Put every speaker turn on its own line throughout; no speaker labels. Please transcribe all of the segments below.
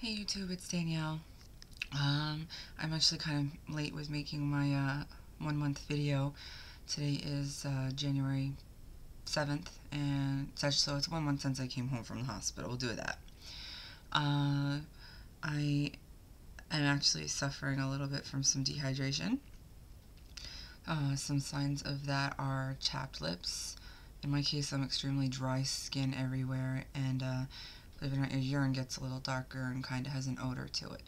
Hey YouTube, it's Danielle. I'm actually kind of late with making my 1 month video. Today is January 7th, and so it's 1 month since I came home from the hospital. We'll do that. I am actually suffering a little bit from some dehydration. Some signs of that are chapped lips. In my case, I'm extremely dry skin everywhere, and believe it or not, your urine gets a little darker and kind of has an odor to it.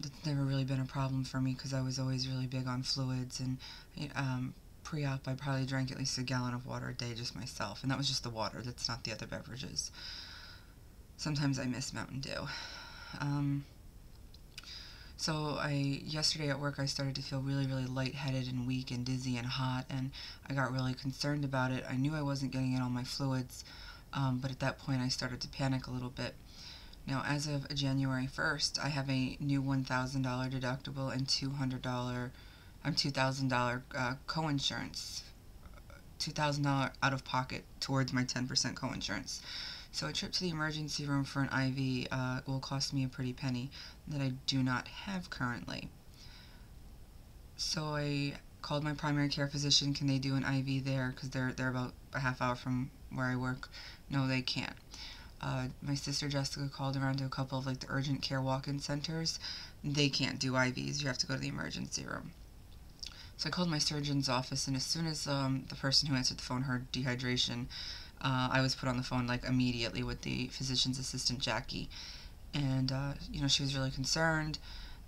That's never really been a problem for me because I was always really big on fluids, and pre-op I probably drank at least a gallon of water a day just myself, and that was just the water, that's not the other beverages. Sometimes I miss Mountain Dew. So yesterday at work I started to feel really lightheaded and weak and dizzy and hot, and I got really concerned about it. I knew I wasn't getting in all my fluids, but at that point I started to panic a little bit. Now, as of January 1st, I have a new $1,000 deductible and $2,000 coinsurance. $2,000 out of pocket towards my 10% coinsurance. So a trip to the emergency room for an IV will cost me a pretty penny that I do not have currently. So I called my primary care physician. Can they do an IV there? Because they're about a half hour from where I work. No, they can't. My sister Jessica called around to a couple of the urgent care walk-in centers. They can't do IVs. You have to go to the emergency room. So I called my surgeon's office, and as soon as the person who answered the phone heard dehydration, I was put on the phone immediately with the physician's assistant, Jackie. And she was really concerned.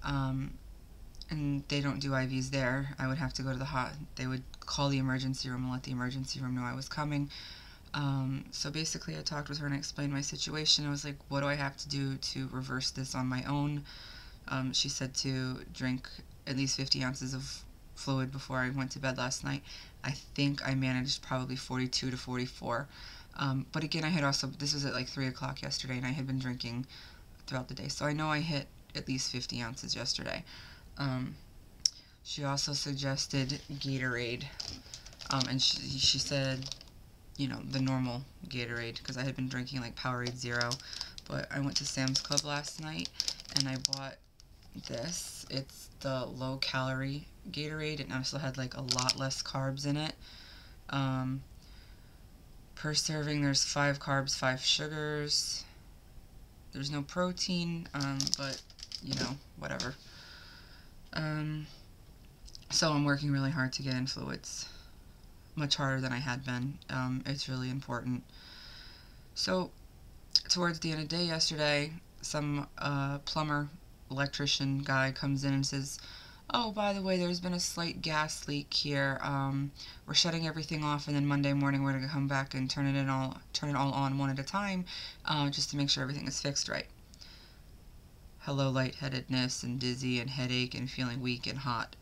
And they don't do IVs there. I would have to go to they would call the emergency room and let the emergency room know I was coming. So basically I talked with her and I explained my situation. I was like, what do I have to do to reverse this on my own? She said to drink at least 50 ounces of fluid before I went to bed last night. I think I managed probably 42 to 44. But again, this was at 3 o'clock yesterday, and I had been drinking throughout the day. So I know I hit at least 50 ounces yesterday. She also suggested Gatorade. And she said, the normal Gatorade, because I had been drinking Powerade Zero. But I went to Sam's Club last night, and I bought this. It's the low-calorie Gatorade. It also had a lot less carbs in it. Per serving, there's 5 carbs, 5 sugars. There's no protein, but, whatever. So I'm working really hard to get in fluids. Much harder than I had been. It's really important. So, towards the end of the day yesterday, some plumber, electrician guy comes in and says, oh, by the way, there's been a slight gas leak here. We're shutting everything off, and then Monday morning we're going to come back and turn it all on one at a time, just to make sure everything is fixed right. Hello, lightheadedness and dizzy and headache and feeling weak and hot.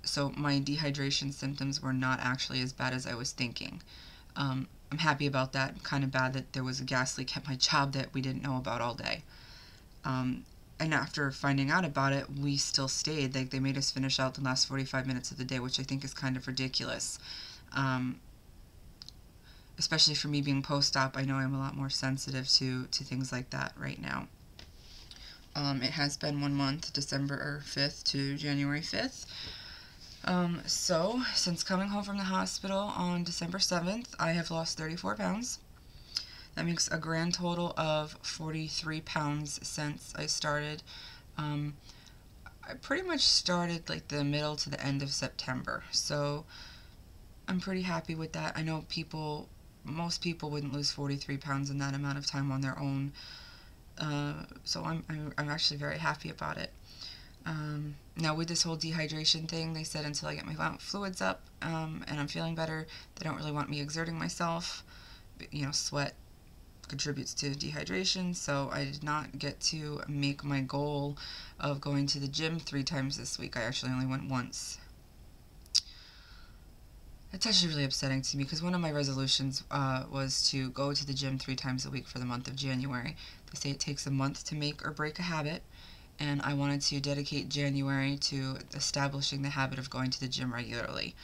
So my dehydration symptoms were not actually as bad as I was thinking. I'm happy about that. Kind of bad that there was a gas leak at my job that we didn't know about all day. And after finding out about it, we still stayed. They made us finish out the last 45 minutes of the day, which I think is kind of ridiculous. Especially for me being post-op, I know I'm a lot more sensitive to things like that right now. It has been 1 month, December 5th to January 5th. So, since coming home from the hospital on December 7th, I have lost 34 pounds. That makes a grand total of 43 pounds since I started. I pretty much started the middle to the end of September, so I'm pretty happy with that. I know most people wouldn't lose 43 pounds in that amount of time on their own, so I'm actually very happy about it. Now with this whole dehydration thing, they said until I get my fluids up, and I'm feeling better, they don't really want me exerting myself. Sweat contributes to dehydration, so I did not get to make my goal of going to the gym 3 times this week. I actually only went once. It's actually really upsetting to me because one of my resolutions was to go to the gym 3 times a week for the month of January. They say it takes a month to make or break a habit, and I wanted to dedicate January to establishing the habit of going to the gym regularly.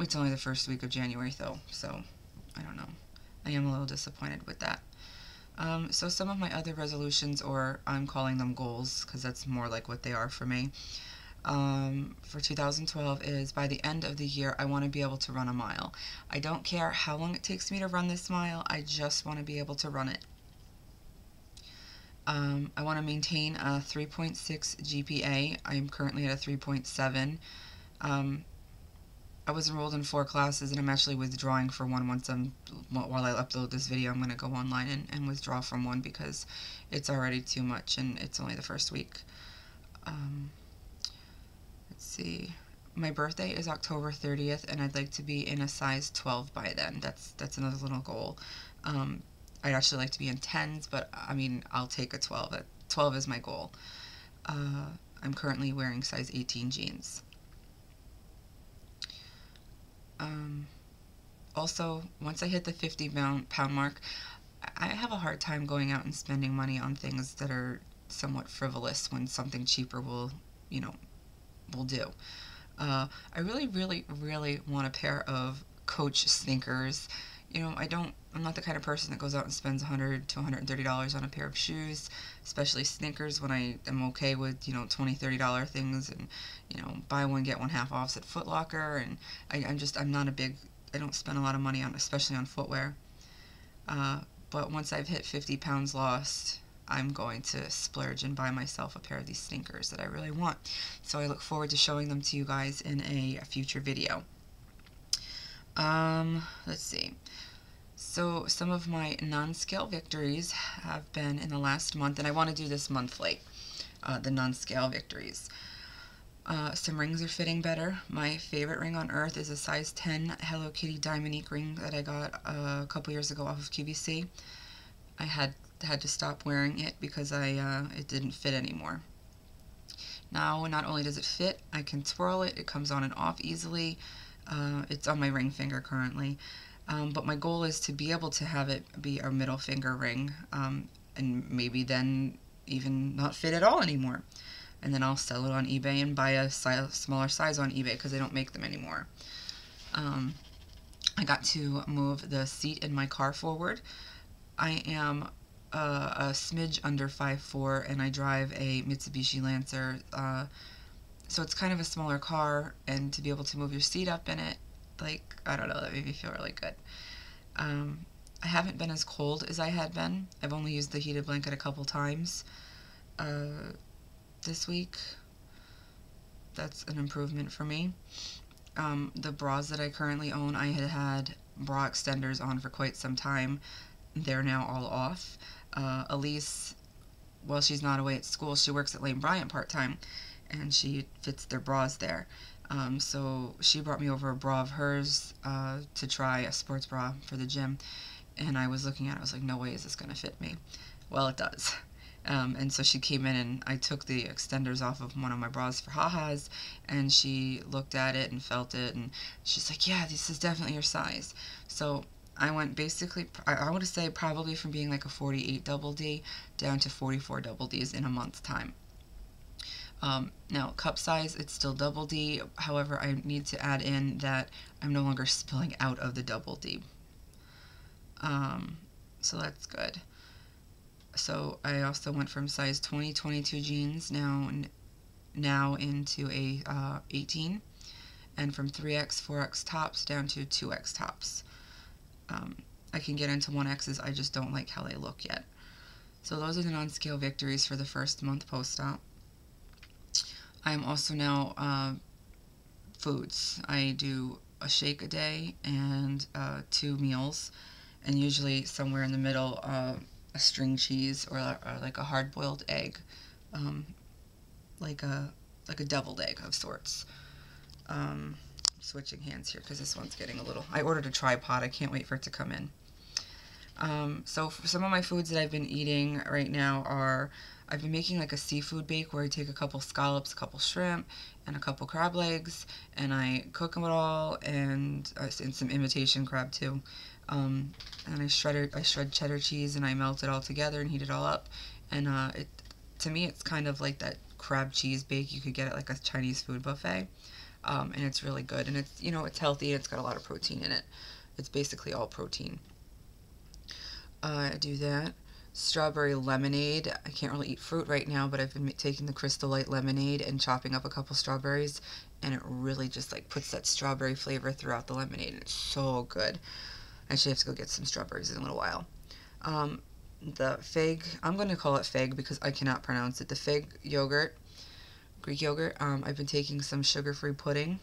It's only the first week of January though, so I don't know. I am a little disappointed with that. So some of my other resolutions, or I'm calling them goals because that's more like what they are for me, for 2012 is by the end of the year, I want to be able to run a mile. I don't care how long it takes me to run this mile, I just want to be able to run it. I want to maintain a 3.6 GPA. I'm currently at a 3.7. I was enrolled in 4 classes, and I'm actually withdrawing for one while I upload this video. I'm going to go online and withdraw from one because it's already too much, and it's only the first week. Let's see. My birthday is October 30th, and I'd like to be in a size 12 by then. That's another little goal. I'd actually like to be in 10s, but I mean, I'll take a 12. 12 is my goal. I'm currently wearing size 18 jeans. Also, once I hit the 50-pound mark, I have a hard time going out and spending money on things that are somewhat frivolous when something cheaper will do. I really, really, really want a pair of Coach sneakers. I'm not the kind of person that goes out and spends $100 to $130 on a pair of shoes, especially sneakers, when I am okay with, $20, $30 things, and, buy one, get one half offs at Foot Locker, and I don't spend a lot of money on, especially on footwear. But once I've hit 50 pounds lost, I'm going to splurge and buy myself a pair of these sneakers that I really want. So I look forward to showing them to you guys in a future video. Let's see. So some of my NonScale victories have been in the last month, and I want to do this monthly, the NonScale victories. Some rings are fitting better. My favorite ring on earth is a size 10 Hello Kitty Diamond ring that I got a couple years ago off of QVC. I had to stop wearing it because it didn't fit anymore. Now, not only does it fit, I can twirl it. It comes on and off easily. It's on my ring finger currently. But my goal is to be able to have it be a middle finger ring, and maybe then even not fit at all anymore. And then I'll sell it on eBay and buy a smaller size on eBay because they don't make them anymore. I got to move the seat in my car forward. I am a smidge under 5'4", and I drive a Mitsubishi Lancer, so it's kind of a smaller car, and to be able to move your seat up in it, I don't know, that made me feel really good. I haven't been as cold as I had been. I've only used the heated blanket a couple times this week. That's an improvement for me. The bras that I currently own, I had bra extenders on for quite some time. They're now all off. Elise, well, she's not away at school. She works at Lane Bryant part-time, and she fits their bras there. So she brought me over a bra of hers to try, a sports bra for the gym, and I was looking at it. I was like, no way is this going to fit me. Well, it does. And so she came in, and I took the extenders off of one of my bras for ha-has, and she looked at it and felt it, and she's like, yeah, this is definitely your size. So I went basically, I want to say probably from being like a 48 double D down to 44 double Ds in a month's time. Now, cup size, it's still double D. However, I need to add in that I'm no longer spilling out of the double D. So that's good. So I also went from size 20, 22 jeans now into a 18, and from 3X, 4X tops down to 2X tops. I can get into 1Xs, I just don't like how they look yet. So those are the NonScale victories for the first month post-op. I am also now foods. I do a shake a day and 2 meals, and usually somewhere in the middle, a string cheese or like a hard-boiled egg, like a deviled egg of sorts. Switching hands here because this one's getting a little... I ordered a tripod. I can't wait for it to come in. So for some of my foods that I've been eating right now are... I've been making like a seafood bake where I take a couple scallops, a couple shrimp, and a couple crab legs, and I cook them all, and some imitation crab too. And I shred cheddar cheese, and I melt it all together and heat it all up. And to me, it's kind of like that crab cheese bake you could get at like a Chinese food buffet. And it's really good, and it's, it's healthy, and it's got a lot of protein in it. It's basically all protein. I do that. strawberry lemonade. I can't really eat fruit right now, but I've been taking the Crystal Light lemonade and chopping up a couple strawberries, and it really just like puts that strawberry flavor throughout the lemonade. It's so good. I actually have to go get some strawberries in a little while. The fig, I'm going to call it fig because I cannot pronounce it. The fig yogurt, Greek yogurt, I've been taking some sugar-free pudding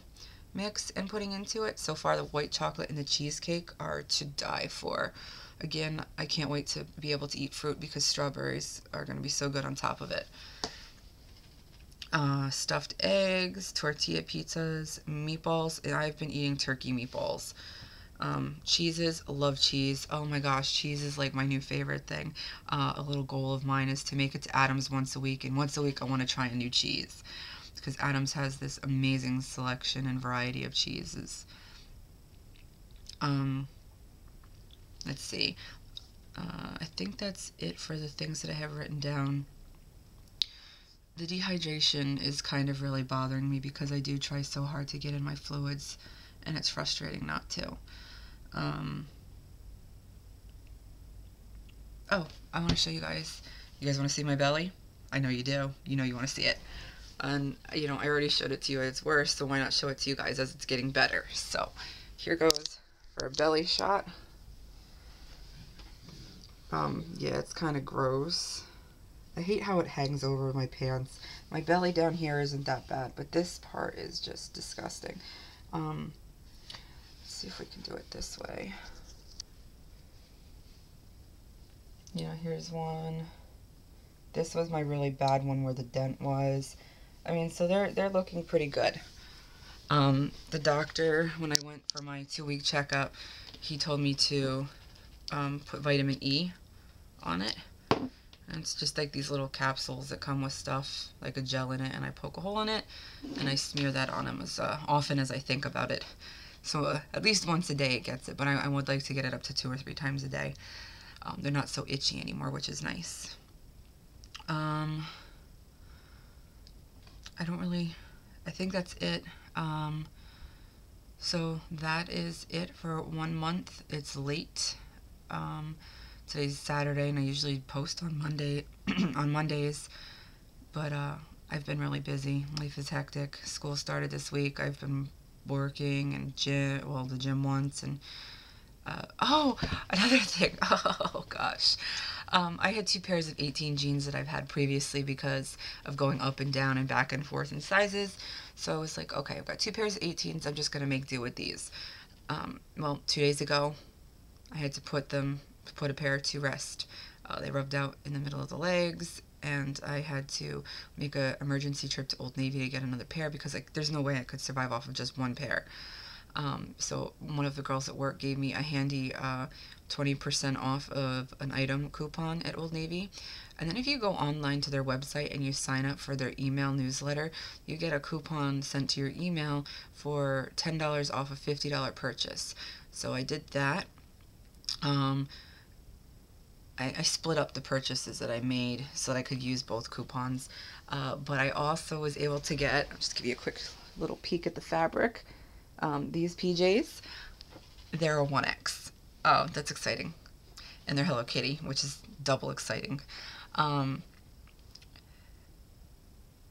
mix and putting into it. So far, the white chocolate and the cheesecake are to die for. Again, I can't wait to be able to eat fruit because strawberries are going to be so good on top of it. Stuffed eggs, tortilla pizzas, meatballs, and I've been eating turkey meatballs. Cheeses, love cheese. Oh my gosh, cheese is like my new favorite thing. A little goal of mine is to make it to Adam's once a week, and once a week I want to try a new cheese because Adam's has this amazing selection and variety of cheeses. Let's see. I think that's it for the things that I have written down. The dehydration is kind of really bothering me because I do try so hard to get in my fluids, and it's frustrating not to. Oh, I want to show you guys. You guys want to see my belly? I know you do. You know you want to see it. And, you know, I already showed it to you at its worst, so why not show it to you guys as it's getting better? So, here goes for a belly shot. Yeah, it's kind of gross. I hate how it hangs over my pants. My belly down here isn't that bad, but this part is just disgusting. Let's see if we can do it this way. Yeah, here's one. This was my really bad one where the dent was. I mean, so they're looking pretty good. The doctor, when I went for my 2-week checkup, he told me to put vitamin E on it. And it's just like these little capsules that come with stuff, like a gel in it, and I poke a hole in it, and I smear that on him as often as I think about it. So at least once a day it gets it, but I would like to get it up to 2 or 3 times a day. They're not so itchy anymore, which is nice. I think that's it. So that is it for 1 month. It's late. Today's Saturday, and I usually post on Mondays, but I've been really busy. Life is hectic. School started this week. I've been working and the gym once, and oh, another thing. Oh gosh. I had 2 pairs of 18 jeans that I've had previously because of going up and down and back and forth in sizes. So I was like, okay, I've got 2 pairs of 18s. I'm just going to make do with these. Well, 2 days ago, I had to put a pair to rest. They rubbed out in the middle of the legs, and I had to make an emergency trip to Old Navy to get another pair because there's no way I could survive off of just 1 pair. So one of the girls at work gave me a handy 20% off of an item coupon at Old Navy. And then if you go online to their website and you sign up for their email newsletter, you get a coupon sent to your email for $10 off a $50 purchase. So I did that. I split up the purchases that I made so that I could use both coupons. But I also was able to get, I'll just give you a quick little peek at the fabric. These PJs, they're a 1X. Oh, that's exciting. And they're Hello Kitty, which is double exciting.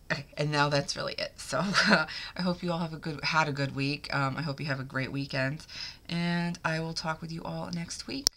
Okay, and now that's really it. So I hope you all had a good week. I hope you have a great weekend. And I will talk with you all next week.